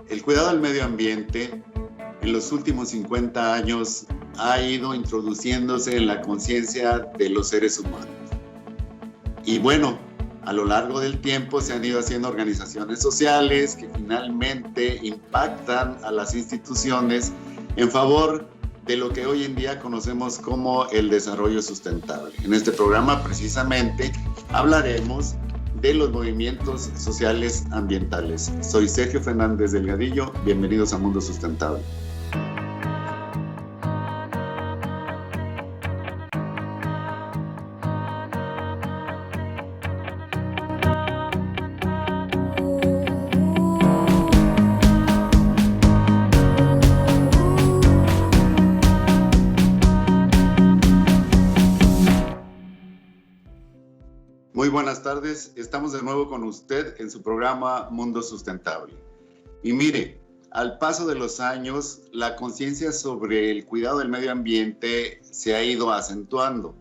El cuidado del medio ambiente en los últimos 50 años ha ido introduciéndose en la conciencia de los seres humanos. Y bueno, a lo largo del tiempo se han ido haciendo organizaciones sociales que finalmente impactan a las instituciones en favor de lo que hoy en día conocemos como el desarrollo sustentable. En este programa precisamente hablaremos de los movimientos sociales ambientales. Soy Sergio Fernández Delgadillo, bienvenidos a Mundo Sustentable. Muy buenas tardes, estamos de nuevo con usted en su programa Mundo Sustentable. Y mire, al paso de los años, la conciencia sobre el cuidado del medio ambiente se ha ido acentuando,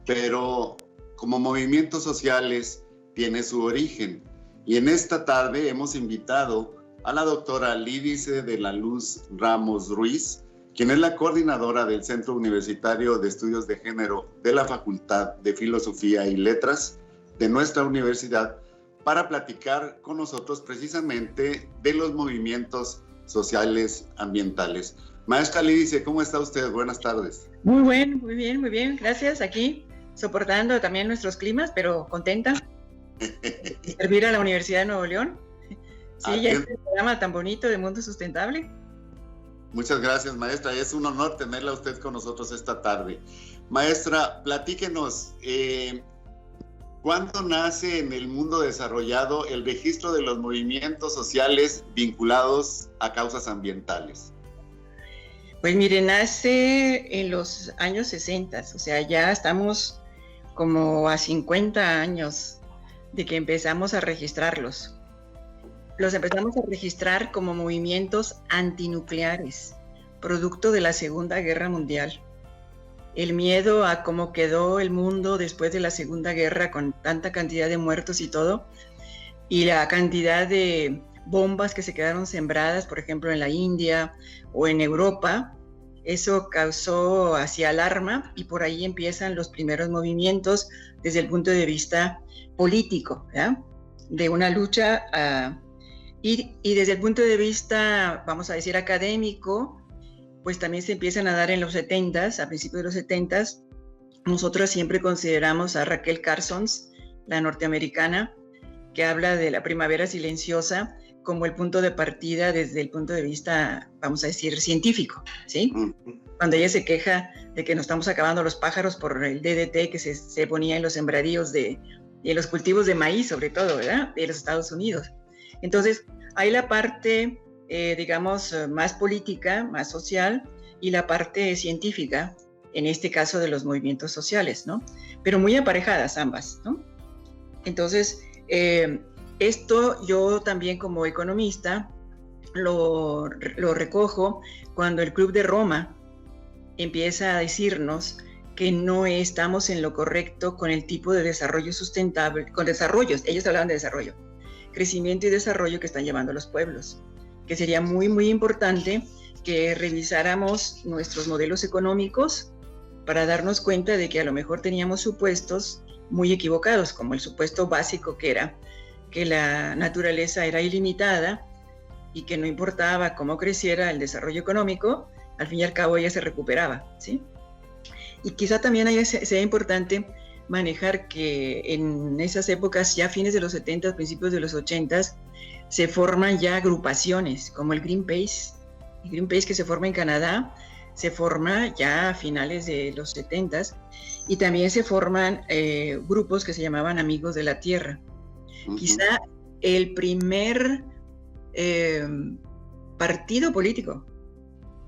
pero como movimientos sociales tiene su origen. Y en esta tarde hemos invitado a la doctora Lídice de la Luz Ramos Ruiz, quien es la coordinadora del Centro Universitario de Estudios de Género de la Facultad de Filosofía y Letras de nuestra universidad, para platicar con nosotros precisamente de los movimientos sociales ambientales. Maestra Lídice, ¿cómo está usted? Buenas tardes. Muy bien, gracias. Aquí soportando también nuestros climas, pero contenta de servir a la Universidad de Nuevo León. Sí, ya este programa tan bonito de Mundo Sustentable. Muchas gracias, maestra. Es un honor tenerla a usted con nosotros esta tarde. Maestra, platíquenos, ¿cuándo nace en el mundo desarrollado el registro de los movimientos sociales vinculados a causas ambientales? Pues mire, nace en los años 60, o sea, ya estamos como a 50 años de que empezamos a registrarlos. Los empezamos a registrar como movimientos antinucleares, producto de la Segunda Guerra Mundial. El miedo a cómo quedó el mundo después de la Segunda Guerra con tanta cantidad de muertos y todo, y la cantidad de bombas que se quedaron sembradas, por ejemplo, en la India o en Europa, eso causó así alarma y por ahí empiezan los primeros movimientos desde el punto de vista político, ¿ya? De una lucha y desde el punto de vista, vamos a decir, académico, pues también se empiezan a dar en los 70s, a principios de los 70s. Nosotros siempre consideramos a Rachel Carson, la norteamericana, que habla de la primavera silenciosa como el punto de partida desde el punto de vista, vamos a decir, científico, ¿sí? Cuando ella se queja de que nos estamos acabando los pájaros por el DDT que se ponía en los sembradíos y en los cultivos de maíz, sobre todo, ¿verdad? De los Estados Unidos. Entonces, hay la parte digamos, más política, más social, y la parte científica, en este caso de los movimientos sociales, ¿no? Pero muy aparejadas ambas, ¿no? Entonces, esto yo también como economista lo recojo cuando el Club de Roma empieza a decirnos que no estamos en lo correcto con el tipo de desarrollo sustentable, con desarrollos, ellos hablaban de desarrollo, crecimiento y desarrollo que están llevando los pueblos, que sería muy importante que revisáramos nuestros modelos económicos para darnos cuenta de que a lo mejor teníamos supuestos muy equivocados, como el supuesto básico que era que la naturaleza era ilimitada y que no importaba cómo creciera el desarrollo económico, al fin y al cabo ella se recuperaba, ¿sí? Y quizá también sea importante manejar que en esas épocas, ya fines de los 70, principios de los 80, se forman ya agrupaciones como el Greenpeace que se forma en Canadá, se forma ya a finales de los 70 y también se forman grupos que se llamaban Amigos de la Tierra. Uh-huh. Quizá el primer partido político,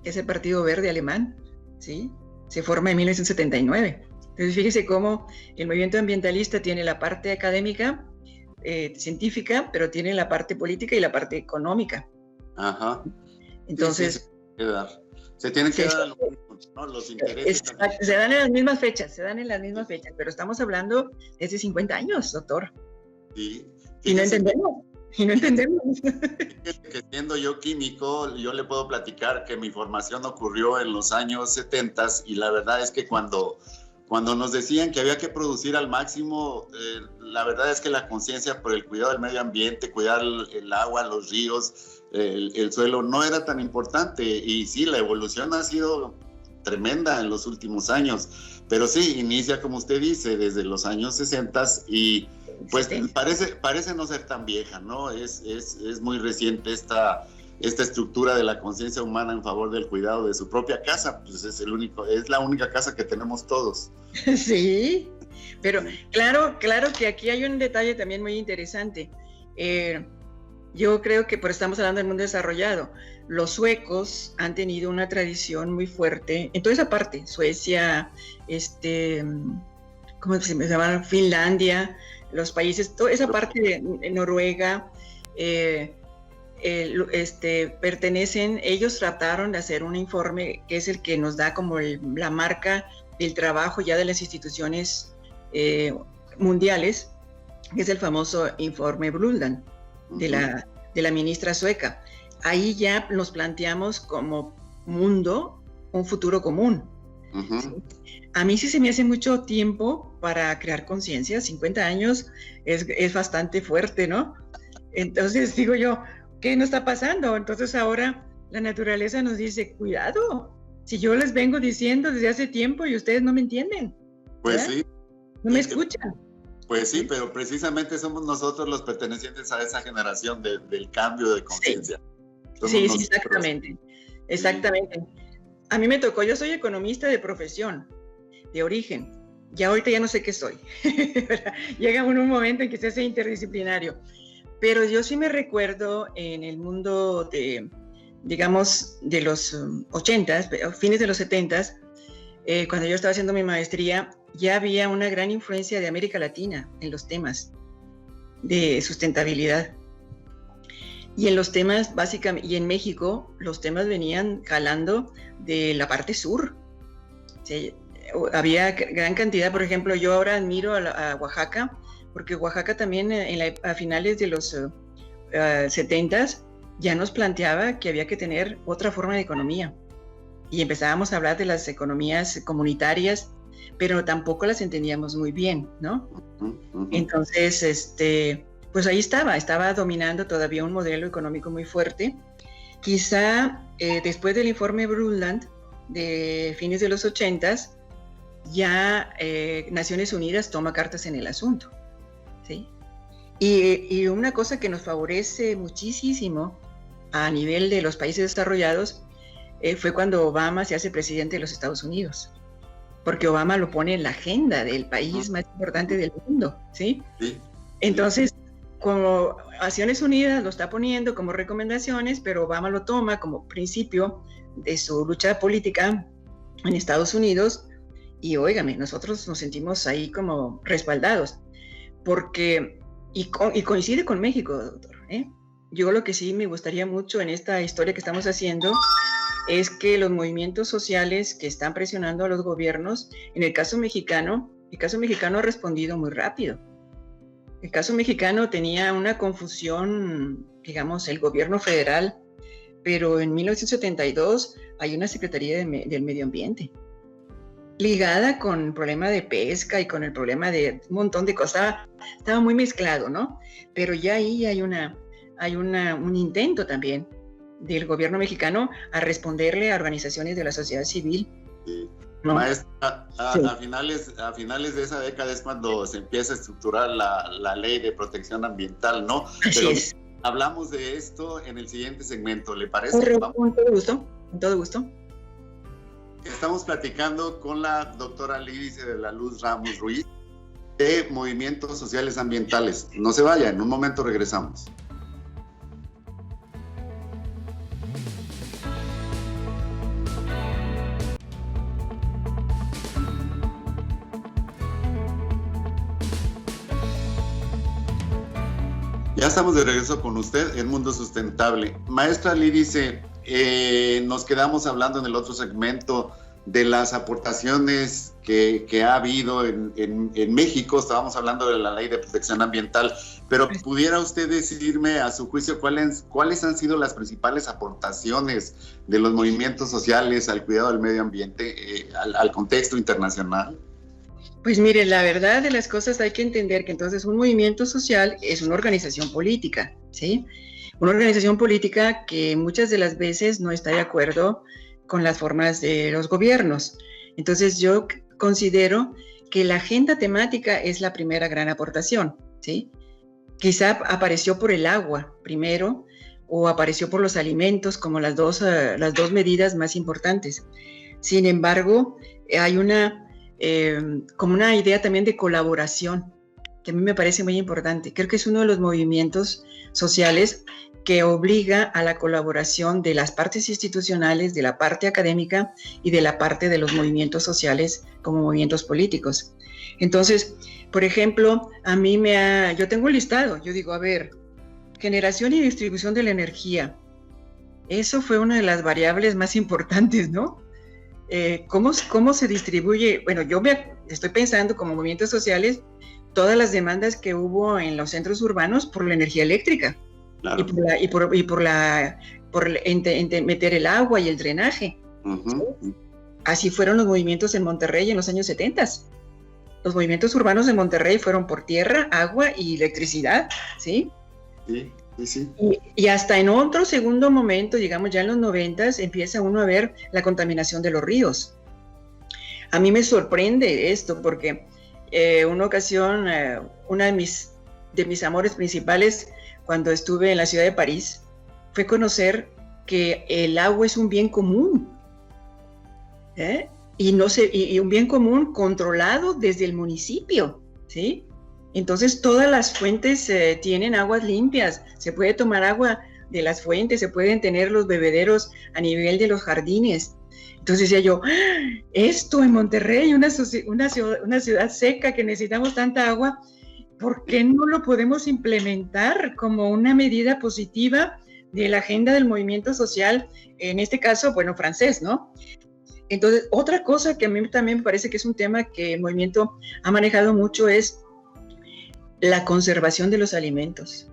que es el Partido Verde Alemán, ¿sí? Se forma en 1979. Entonces fíjese cómo el movimiento ambientalista tiene la parte académica, científica, pero tiene la parte política y la parte económica. Ajá. Entonces, se tienen que dar los intereses. Se dan en las mismas fechas, pero estamos hablando de hace 50 años, doctor. Sí. Y no entendemos. y no entendemos. Que siendo yo químico, yo le puedo platicar que mi formación ocurrió en los años 70 y la verdad es que cuando nos decían que había que producir al máximo, la verdad es que la conciencia por el cuidado del medio ambiente, cuidar el agua, los ríos, el suelo, no era tan importante. Y sí, la evolución ha sido tremenda en los últimos años, pero sí, inicia, como usted dice, desde los años 60 y pues parece no ser tan vieja, ¿no? Es muy reciente esta estructura de la conciencia humana en favor del cuidado de su propia casa, pues es la única casa que tenemos todos. Sí, pero claro que aquí hay un detalle también muy interesante. Yo creo que, por estamos hablando del mundo desarrollado, los suecos han tenido una tradición muy fuerte en toda esa parte, Suecia, ¿cómo se llama? Finlandia, los países, toda esa parte de Noruega, pertenecen, ellos trataron de hacer un informe que es el que nos da como la marca del trabajo ya de las instituciones mundiales, que es el famoso informe Brundtland de la ministra sueca. Ahí ya nos planteamos como mundo un futuro común. ¿Sí? A mí sí se me hace mucho tiempo para crear conciencia, 50 años es bastante fuerte, ¿no? Entonces digo yo, ¿qué nos está pasando? Entonces ahora la naturaleza nos dice, cuidado, si yo les vengo diciendo desde hace tiempo y ustedes no me entienden. Pues sí. No me escuchan. Pues sí, pero precisamente somos nosotros los pertenecientes a esa generación del cambio de conciencia. Sí, exactamente. Exactamente. A mí me tocó, yo soy economista de profesión, de origen. Ya ahorita ya no sé qué soy. Llega un momento en que se hace interdisciplinario. Pero yo sí me recuerdo en el mundo de, digamos, de los 80s, fines de los 70s, cuando yo estaba haciendo mi maestría, ya había una gran influencia de América Latina en los temas de sustentabilidad. Y en los temas, básicamente, y en México, los temas venían jalando de la parte sur. Sí, había gran cantidad, por ejemplo, yo ahora admiro a Oaxaca, porque Oaxaca también a finales de los 70s ya nos planteaba que había que tener otra forma de economía. Y empezábamos a hablar de las economías comunitarias, pero tampoco las entendíamos muy bien, ¿no? Entonces, pues ahí estaba dominando todavía un modelo económico muy fuerte. Quizá después del informe Brundtland de fines de los 80s, ya Naciones Unidas toma cartas en el asunto, ¿sí? Y una cosa que nos favorece muchísimo a nivel de los países desarrollados fue cuando Obama se hace presidente de los Estados Unidos, porque Obama lo pone en la agenda del país más importante del mundo, ¿sí? Sí. Entonces, como Naciones Unidas lo está poniendo como recomendaciones, pero Obama lo toma como principio de su lucha política en Estados Unidos, y óigame, nosotros nos sentimos ahí como respaldados, porque, y coincide con México, doctor, Yo lo que sí me gustaría mucho en esta historia que estamos haciendo es que los movimientos sociales que están presionando a los gobiernos, en el caso mexicano ha respondido muy rápido. El caso mexicano tenía una confusión, digamos, el gobierno federal, pero en 1972 hay una Secretaría del Medio Ambiente, ligada con el problema de pesca y con el problema de un montón de cosas. Estaba muy mezclado, ¿no? Pero ya ahí hay un intento también del gobierno mexicano a responderle a organizaciones de la sociedad civil. Sí. ¿No? Maestra, a finales de esa década es cuando se empieza a estructurar la ley de protección ambiental, ¿no? Así es. Hablamos de esto en el siguiente segmento, ¿le parece? Con todo gusto. Estamos platicando con la doctora Lídice de la Luz Ramos Ruiz de Movimientos Sociales Ambientales. No se vaya, en un momento regresamos. Ya estamos de regreso con usted en Mundo Sustentable. Maestra Lídice, nos quedamos hablando en el otro segmento de las aportaciones que ha habido en México. Estábamos hablando de la Ley de Protección Ambiental, pero ¿pudiera usted decirme, a su juicio, cuáles han sido las principales aportaciones de los movimientos sociales al cuidado del medio ambiente, al contexto internacional? Pues mire, la verdad de las cosas hay que entender que entonces un movimiento social es una organización política, ¿sí? Una organización política que muchas de las veces no está de acuerdo con las formas de los gobiernos. Entonces yo considero que la agenda temática es la primera gran aportación, ¿sí? Quizá apareció por el agua primero o apareció por los alimentos como las dos medidas más importantes. Sin embargo, hay como una idea también de colaboración que a mí me parece muy importante. Creo que es uno de los movimientos sociales que obliga a la colaboración de las partes institucionales, de la parte académica y de la parte de los movimientos sociales como movimientos políticos. Entonces, por ejemplo, yo tengo un listado, yo digo, a ver, generación y distribución de la energía. Eso fue una de las variables más importantes, ¿no? ¿Cómo se distribuye? Bueno, yo estoy pensando como movimientos sociales todas las demandas que hubo en los centros urbanos por la energía eléctrica. Claro. Y por meter el agua y el drenaje. Uh-huh. ¿Sí? Así fueron los movimientos en Monterrey en los años 70. Los movimientos urbanos en Monterrey fueron por tierra, agua y electricidad, ¿sí? Sí. Y hasta en otro segundo momento, digamos ya en los 90, empieza uno a ver la contaminación de los ríos. A mí me sorprende esto porque una ocasión, una de mis amores principales cuando estuve en la ciudad de París, fue conocer que el agua es un bien común, y un bien común controlado desde el municipio, ¿sí? Entonces todas las fuentes tienen aguas limpias, se puede tomar agua de las fuentes, se pueden tener los bebederos a nivel de los jardines. Entonces decía yo, esto en Monterrey, una ciudad seca que necesitamos tanta agua, ¿por qué no lo podemos implementar como una medida positiva de la agenda del movimiento social, en este caso, bueno, francés, ¿no? Entonces, otra cosa que a mí también me parece que es un tema que el movimiento ha manejado mucho es la conservación de los alimentos.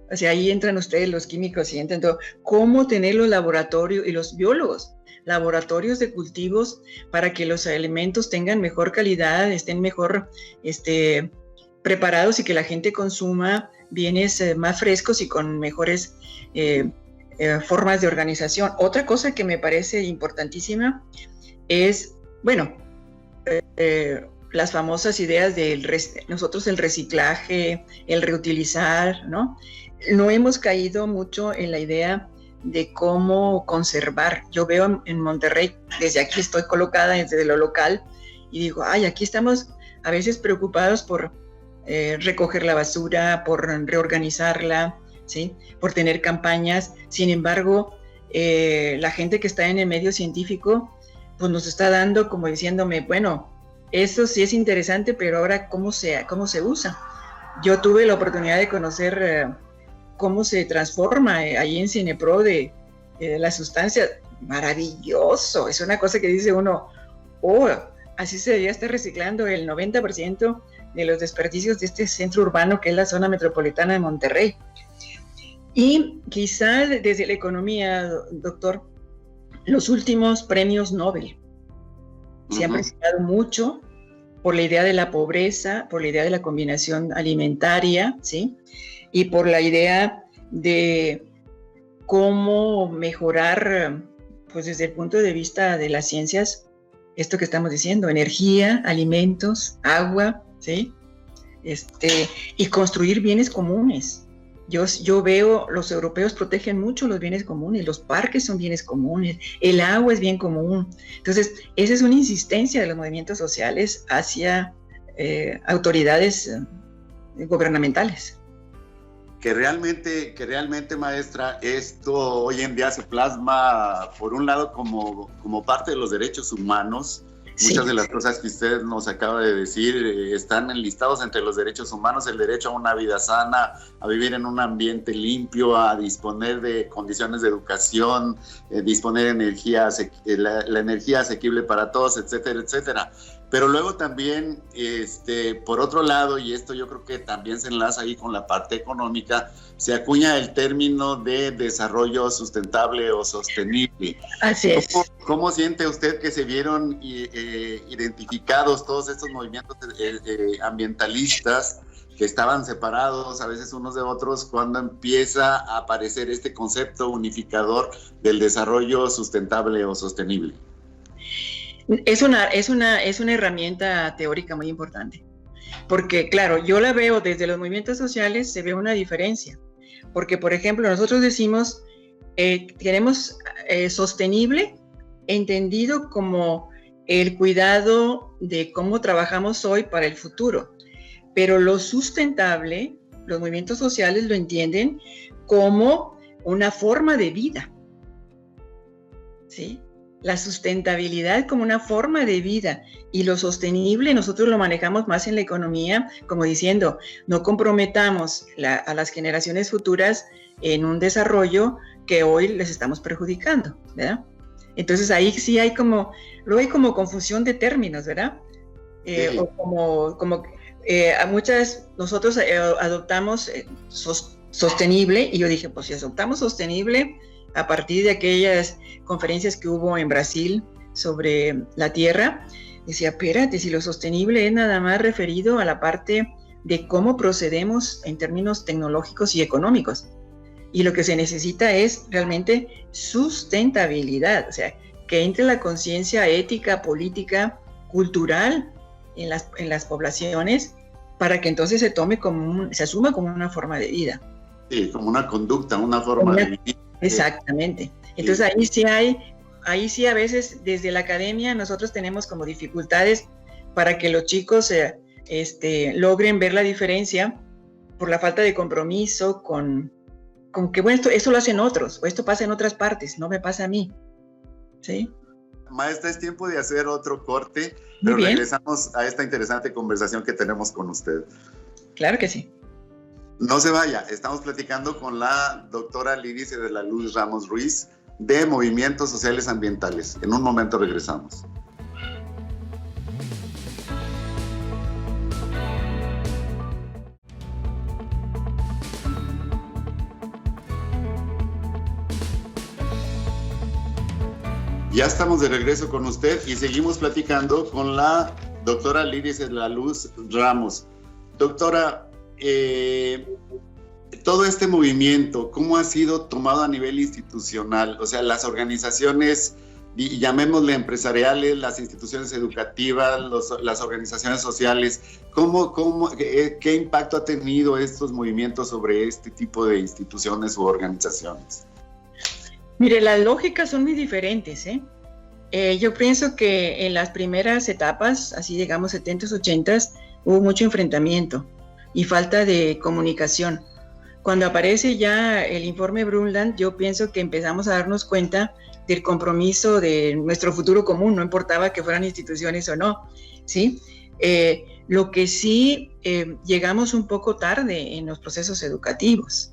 O sea, ahí entran ustedes los químicos y entran todo. ¿Cómo tener los laboratorios y los biólogos? Laboratorios de cultivos para que los alimentos tengan mejor calidad, estén mejor, preparados y que la gente consuma bienes más frescos y con mejores formas de organización. Otra cosa que me parece importantísima es, bueno, las famosas ideas nosotros el reciclaje, el reutilizar, ¿no? No hemos caído mucho en la idea de cómo conservar. Yo veo en Monterrey, desde aquí estoy colocada desde lo local y digo, aquí estamos a veces preocupados por recoger la basura, por reorganizarla, ¿sí? Por tener campañas. Sin embargo, la gente que está en el medio científico pues nos está dando como diciéndome, bueno, eso sí es interesante, pero ahora ¿cómo se usa? Yo tuve la oportunidad de conocer cómo se transforma ahí en Cinepro de la sustancia. Maravilloso, es una cosa que dice uno, así se debería estar reciclando el 90% de los desperdicios de este centro urbano que es la zona metropolitana de Monterrey. Y quizá desde la economía, doctor, los últimos premios Nobel se han presentado mucho por la idea de la pobreza, por la idea de la combinación alimentaria, ¿sí? Y por la idea de cómo mejorar, pues desde el punto de vista de las ciencias, esto que estamos diciendo, energía, alimentos, agua, ¿sí? Y construir bienes comunes. Yo veo, los europeos protegen mucho los bienes comunes, los parques son bienes comunes, el agua es bien común. Entonces, esa es una insistencia de los movimientos sociales hacia autoridades gubernamentales. Que realmente, maestra, esto hoy en día se plasma, por un lado, como parte de los derechos humanos, Muchas de las cosas que usted nos acaba de decir están enlistados entre los derechos humanos, el derecho a una vida sana, a vivir en un ambiente limpio, a disponer de condiciones de educación, disponer de energía, la energía asequible para todos, etcétera, etcétera. Pero luego también, por otro lado, y esto yo creo que también se enlaza ahí con la parte económica, se acuña el término de desarrollo sustentable o sostenible. Así es. ¿Cómo siente usted que se vieron identificados todos estos movimientos ambientalistas que estaban separados a veces unos de otros cuando empieza a aparecer este concepto unificador del desarrollo sustentable o sostenible? Es una herramienta teórica muy importante, porque claro, yo la veo desde los movimientos sociales, se ve una diferencia, porque por ejemplo nosotros decimos, tenemos sostenible entendido como el cuidado de cómo trabajamos hoy para el futuro, pero lo sustentable, los movimientos sociales lo entienden como una forma de vida, ¿sí? La sustentabilidad como una forma de vida y lo sostenible nosotros lo manejamos más en la economía, como diciendo, no comprometamos a las generaciones futuras en un desarrollo que hoy les estamos perjudicando, ¿verdad? Entonces ahí sí hay como confusión de términos, ¿verdad? Sí. O a muchas, nosotros adoptamos sostenible, y yo dije, pues si adoptamos sostenible, a partir de aquellas conferencias que hubo en Brasil sobre la tierra, decía, espérate, si lo sostenible es nada más referido a la parte de cómo procedemos en términos tecnológicos y económicos. Y lo que se necesita es realmente sustentabilidad, o sea, que entre la conciencia ética, política, cultural en las poblaciones para que entonces se asuma como una forma de vida. Sí, como una conducta, una forma de vivir. Exactamente. Entonces ahí sí a veces desde la academia nosotros tenemos como dificultades para que los chicos logren ver la diferencia por la falta de compromiso con que bueno, esto lo hacen otros, o esto pasa en otras partes, no me pasa a mí. ¿Sí? Maestra, es tiempo de hacer otro corte, pero regresamos a esta interesante conversación que tenemos con usted. Claro que sí. No se vaya, estamos platicando con la doctora Lídice de la Luz Ramos Ruiz de Movimientos Sociales Ambientales. En un momento regresamos. Ya estamos de regreso con usted y seguimos platicando con la doctora Lídice de la Luz Ramos. Doctora, todo este movimiento, ¿cómo ha sido tomado a nivel institucional? O sea, las organizaciones, llamémosle empresariales, las instituciones educativas, las organizaciones sociales, ¿qué impacto ha tenido estos movimientos sobre este tipo de instituciones u organizaciones? Mire, las lógicas son muy diferentes, ¿eh? Yo pienso que en las primeras etapas, así digamos 70s, 80s, hubo mucho enfrentamiento y falta de comunicación. Cuando aparece ya el informe Brundtland, yo pienso que empezamos a darnos cuenta del compromiso de nuestro futuro común, no importaba que fueran instituciones o no, ¿sí? Lo que sí, llegamos un poco tarde en los procesos educativos.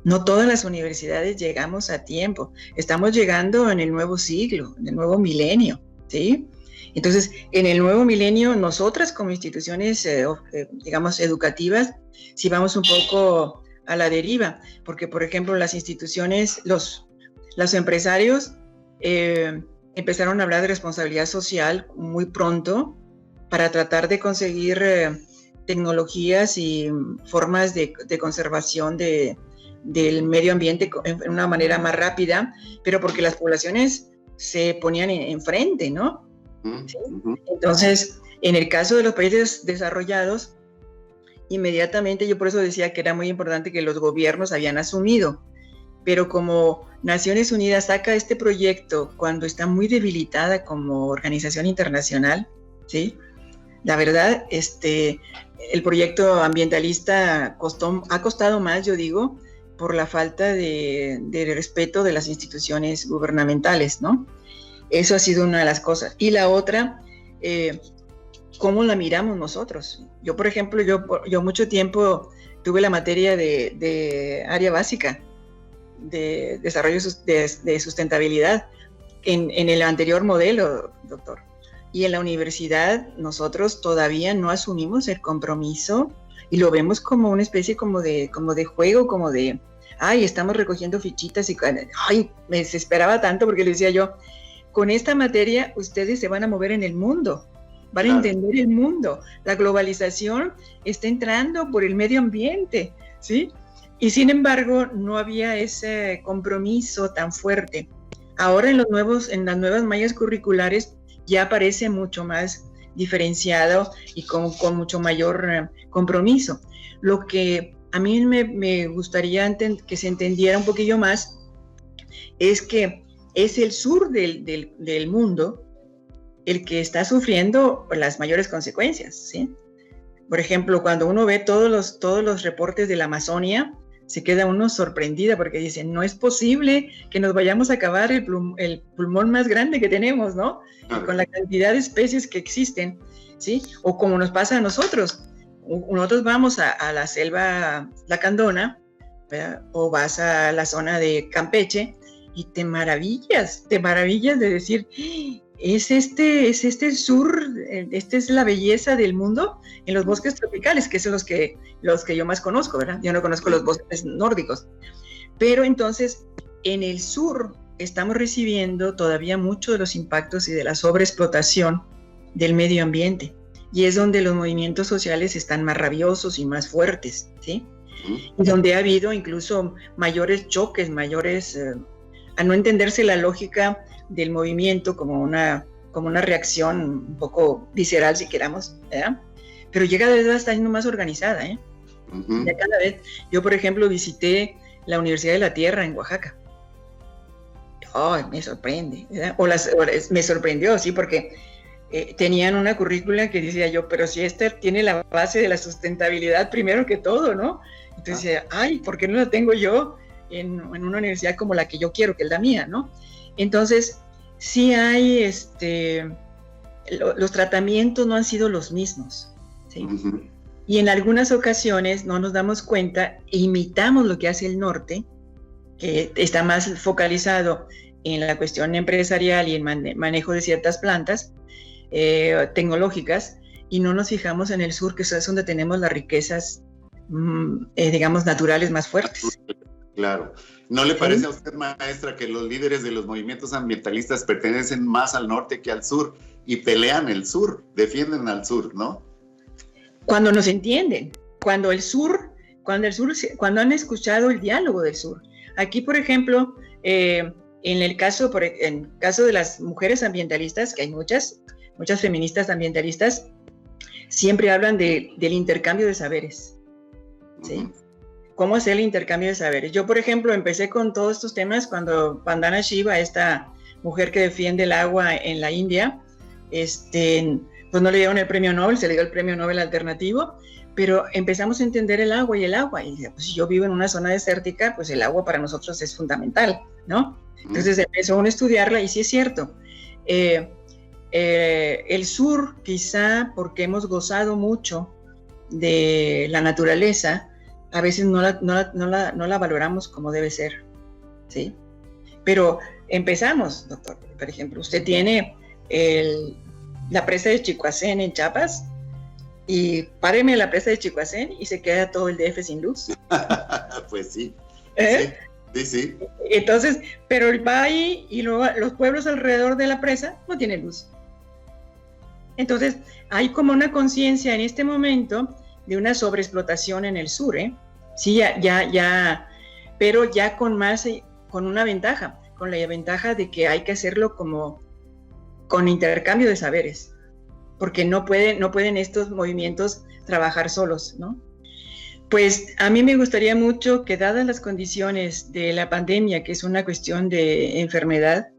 No todas las universidades llegamos a tiempo. Estamos llegando en el nuevo siglo, en el nuevo milenio, ¿sí? Entonces, en el nuevo milenio, nosotras como instituciones, digamos, educativas, sí vamos un poco a la deriva, porque, por ejemplo, las instituciones, los empresarios empezaron a hablar de responsabilidad social muy pronto para tratar de conseguir tecnologías y formas de conservación del medio ambiente en una manera más rápida, pero porque las poblaciones se ponían enfrente, ¿no? ¿Sí? Entonces, en el caso de los países desarrollados, inmediatamente, yo por eso decía que era muy importante que los gobiernos habían asumido, pero como Naciones Unidas saca este proyecto cuando está muy debilitada como organización internacional, ¿sí? La verdad, el proyecto ambientalista ha costado más, yo digo, por la falta de respeto de las instituciones gubernamentales, ¿no? Eso ha sido una de las cosas. Y la otra, cómo la miramos nosotros. Yo, por ejemplo, yo mucho tiempo tuve la materia de área básica, de desarrollo de sustentabilidad, en el anterior modelo, doctor. Y en la universidad nosotros todavía no asumimos el compromiso y lo vemos como una especie como de juego, como de, ay, estamos recogiendo fichitas y, ay, me desesperaba tanto porque le decía yo, con esta materia ustedes se van a mover en el mundo, van a entender el mundo, la globalización está entrando por el medio ambiente, ¿sí? Y sin embargo no había ese compromiso tan fuerte. Ahora en las nuevas mallas curriculares ya aparece mucho más diferenciado y con mucho mayor compromiso. Lo que a mí me gustaría que se entendiera un poquillo más es que es el sur del mundo el que está sufriendo las mayores consecuencias, ¿sí? Por ejemplo, cuando uno ve todos los reportes de la Amazonia, se queda uno sorprendida porque dice, no es posible que nos vayamos a acabar el pulmón más grande que tenemos, ¿no? Con la cantidad de especies que existen, ¿sí? O como nos pasa a nosotros. Nosotros vamos a la selva lacandona, ¿verdad? O vas a la zona de Campeche y te maravillas de decir, es este el sur, esta es la belleza del mundo en los bosques tropicales, que son los que yo más conozco, ¿verdad? Yo no conozco los bosques nórdicos. Pero entonces, en el sur estamos recibiendo todavía mucho de los impactos y de la sobreexplotación del medio ambiente. Y es donde los movimientos sociales están más rabiosos y más fuertes, ¿sí? Y donde ha habido incluso mayores choques, a no entenderse la lógica del movimiento como una reacción un poco visceral, si queramos, ¿verdad? Pero ya cada vez va estando más organizada, ¿eh? Ya cada vez. Yo, por ejemplo, visité la Universidad de la Tierra en Oaxaca. Oh, me sorprende, ¿verdad? Me sorprendió, sí, porque tenían una currícula que decía yo, pero si esta tiene la base de la sustentabilidad primero que todo, ¿no? Entonces decía, ay, ¿por qué no la tengo yo en una universidad como la que yo quiero, que es la mía, ¿no? Entonces, sí hay, los tratamientos no han sido los mismos, ¿sí? Y en algunas ocasiones no nos damos cuenta e imitamos lo que hace el norte, que está más focalizado en la cuestión empresarial y en manejo de ciertas plantas tecnológicas, y no nos fijamos en el sur, que es donde tenemos las riquezas, digamos, naturales más fuertes. Claro. ¿No le parece a usted, maestra, que los líderes de los movimientos ambientalistas pertenecen más al norte que al sur y pelean el sur, defienden al sur, ¿no? Cuando nos entienden, cuando han escuchado el diálogo del sur. Aquí, por ejemplo, en el caso de las mujeres ambientalistas, que hay muchas feministas ambientalistas, siempre hablan del intercambio de saberes, ¿sí? ¿Cómo hacer el intercambio de saberes? Yo, por ejemplo, empecé con todos estos temas cuando Vandana Shiva, esta mujer que defiende el agua en la India, pues no le dieron el premio Nobel, se le dio el premio Nobel alternativo, pero empezamos a entender el agua. Y pues, si yo vivo en una zona desértica, pues el agua para nosotros es fundamental, ¿no? Entonces empezó uno a estudiarla y sí es cierto. El sur, quizá porque hemos gozado mucho de la naturaleza, a veces no la valoramos como debe ser, ¿sí? Pero empezamos, doctor. Por ejemplo, usted tiene la presa de Chicoacén en Chiapas, y páreme la presa de Chicoacén y se queda todo el DF sin luz. Pues sí. Sí. Entonces, pero va ahí y luego los pueblos alrededor de la presa no tienen luz. Entonces, hay como una conciencia en este momento de una sobreexplotación en el sur, ¿eh? Sí, pero ya con una ventaja, con la ventaja de que hay que hacerlo como con intercambio de saberes, porque no pueden estos movimientos trabajar solos, ¿no? Pues a mí me gustaría mucho que, dadas las condiciones de la pandemia, que es una cuestión de enfermedad,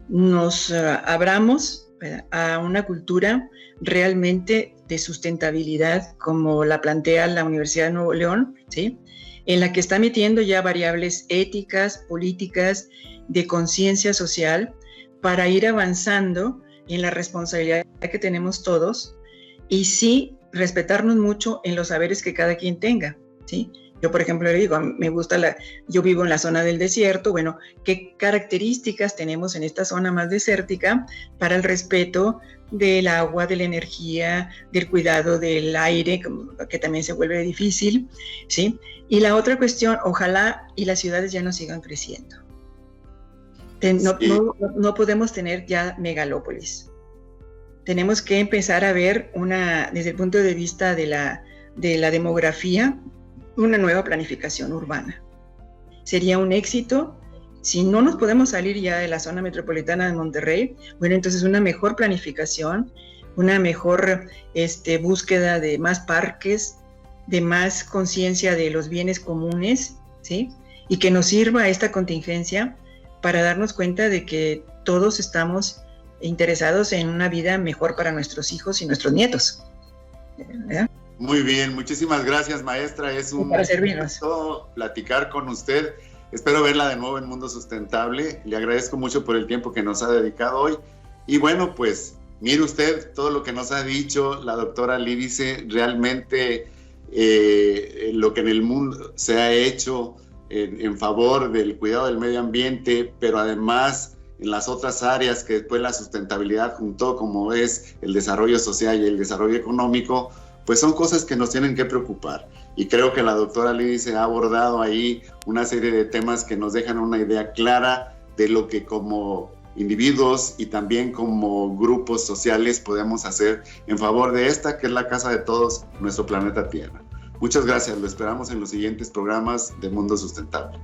nos abramos a una cultura realmente de sustentabilidad, como la plantea la Universidad de Nuevo León, ¿sí? En la que está metiendo ya variables éticas, políticas, de conciencia social, para ir avanzando en la responsabilidad que tenemos todos y sí respetarnos mucho en los saberes que cada quien tenga, ¿sí? Yo, por ejemplo, le digo, yo vivo en la zona del desierto, bueno, ¿qué características tenemos en esta zona más desértica para el respeto del agua, de la energía, del cuidado del aire, que también se vuelve difícil, ¿sí? Y la otra cuestión, ojalá y las ciudades ya no sigan creciendo. No podemos tener ya megalópolis. Tenemos que empezar a ver desde el punto de vista de la demografía, una nueva planificación urbana. Sería un éxito. Si no nos podemos salir ya de la zona metropolitana de Monterrey, bueno, entonces una mejor planificación, una mejor búsqueda de más parques, de más conciencia de los bienes comunes, ¿sí? Y que nos sirva esta contingencia para darnos cuenta de que todos estamos interesados en una vida mejor para nuestros hijos y nuestros nietos, ¿verdad? Muy bien, muchísimas gracias, maestra. Es un gusto platicar con usted. Espero verla de nuevo en Mundo Sustentable. Le agradezco mucho por el tiempo que nos ha dedicado hoy. Y bueno, pues mire usted todo lo que nos ha dicho la doctora Lídice, realmente lo que en el mundo se ha hecho en favor del cuidado del medio ambiente, pero además en las otras áreas que después la sustentabilidad juntó, como es el desarrollo social y el desarrollo económico, pues son cosas que nos tienen que preocupar. Y creo que la doctora Lídice ha abordado ahí una serie de temas que nos dejan una idea clara de lo que como individuos y también como grupos sociales podemos hacer en favor de esta, que es la casa de todos, nuestro planeta Tierra. Muchas gracias, lo esperamos en los siguientes programas de Mundo Sustentable.